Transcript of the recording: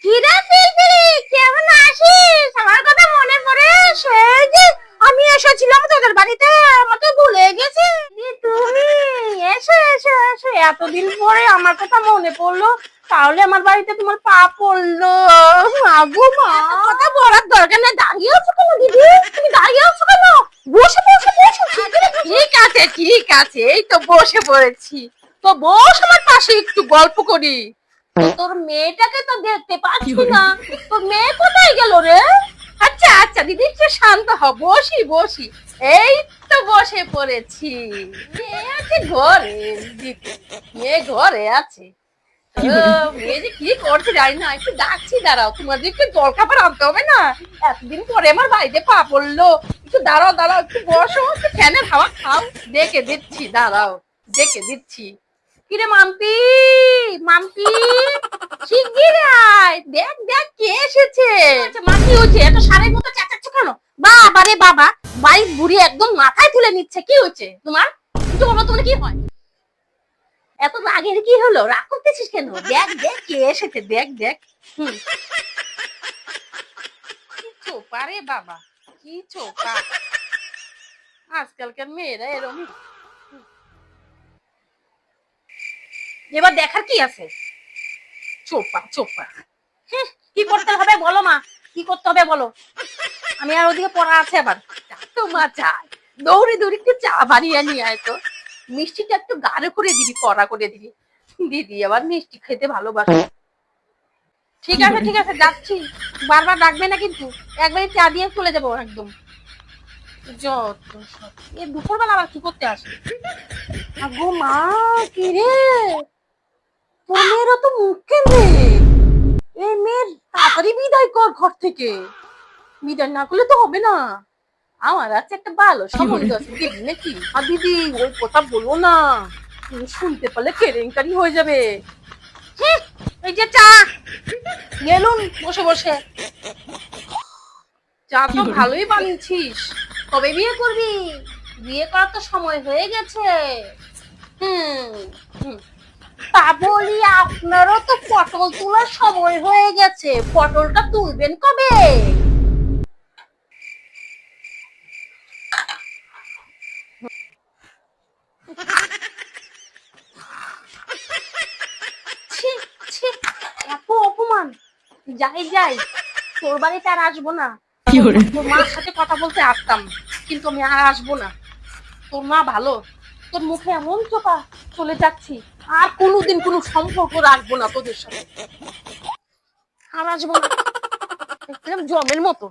কিরে পিলপিলি, কেমন আছিস? আমার কথা মনে পড়ে? সেই যে আমি এসেছিলাম তোদের বাড়িতে, আমাকে ভুলে গেছিস? তুমি এসো এসো এসো, এতদিন পরে আমার কথা মনে পড়লো। তাহলে আমার বাড়িতে তোমার পা পড়লো। মাগো মা, কথা বলার দরকার নেই। দাঁড়িয়ে আছো কেন দিদি? তুমি দাঁড়িয়ে আছো কেন? বসে বসে বসে। ঠিক আছে ঠিক আছে, এই তো বসে পড়েছি। তো বস আমার পাশে, একটু গল্প করি। তো তোর মেয়েটাকে তো দেখতে পাচ্ছি না। তোর মেয়ে কোথায় গেল রে? আচ্ছা আচ্ছা দিদি, একটু শান্ত হ, বসি বসি। এই তো বসে পড়েছি। মেয়ে আছে ঘরে, দিদি মেয়ে ঘরে আছে। মেয়ে যে কি করছে জানি না, একটু ডাকছি, দাঁড়াও। তোমাদের একটু জল খাবার আনতে হবে না? এতদিন পরে আমার বাড়িতে পা পড়লো। একটু দাঁড়াও দাঁড়াও, একটু বসো, একটু ফ্যানের হাওয়া খাও। ডেকে দিচ্ছি, দাঁড়াও, ডেকে দিচ্ছি। কিরে মাম্পি, মাম্পি শিগগির আয়, দেখ দেখ কে এসেছে। মা কি হয়েছে? এত সারের মতো চেঁচাচ্ছ কেন? বাবা রে বাবা, বাড়ির বুড়ি একদম মাথায় তুলে নিচ্ছে। কি হয়েছে তোমার? একটু বলো, তোমার কি হয়? এত রাগের কি হলো? রাগ করতেছিস কেন? দেখ দেখ কে এসেছে, দেখ দেখ। হুম, কি চোপা রে বাবা, কি চোপা। আজকালকার মেয়েরা এরকম। এবার দেখার কি আছে? চোপা চোপা। কি করতে হবে বলো মা, কি করতে হবে বলো। আমি আর ওদিকে পড়া আছে আবার। তো মা চাই, দৌড়ে দৌড়ে একটু চা বানিয়ে নিয়ে আয় তো। মিষ্টিটা একটু গাঢ় করে দিবি, কড়া করে দিবি। দিদি আবার মিষ্টি খেতে ভালোবাসে। ঠিক আছে যাচ্ছি। বারবার ডাকবে না কিন্তু, একবারই চা দিয়ে চলে যাবো একদম। যত সব, এ দুপুরবেলা আবার কি করতে আসে? আগো মা, কি রে, তোর মেয়েরও তো মুখ কেন রে? এই মেয়ের তাড়াতাড়ি বিদায় কর ঘর থেকে। বিদায় না করলে তো হবে না। আমার আছে একটা ভালো সম্বন্ধ আছে, দিদি নাকি? আর দিদি ওই কথা বলো না, তুমি শুনতে পারলে কেলেঙ্কারি হয়ে যাবে। এই যে চা গেলুন, বসে বসে। চা তো ভালোই বানিয়েছিস। কবে বিয়ে করবি? বিয়ে করার তো সময় হয়ে গেছে। হুম হুম। তা বলি, আপনারও তো পটল তোলার সময় হয়ে গেছে। পটলটা তুলবেন কবে? ছি ছি, এত অপমান। যাই যাই, তোর বাড়িতে আর আসবো না। তোর মার সাথে কথা বলতে আসতাম, কিন্তু আমি আর আসবো না। তোর মা ভালো, তোর মুখে এমন চোখা, চলে যাচ্ছি। আর কোনোদিন কোনো সম্পর্ক রাখবো না তোদের সাথে। আর আসবো না, একদম জমের মতো।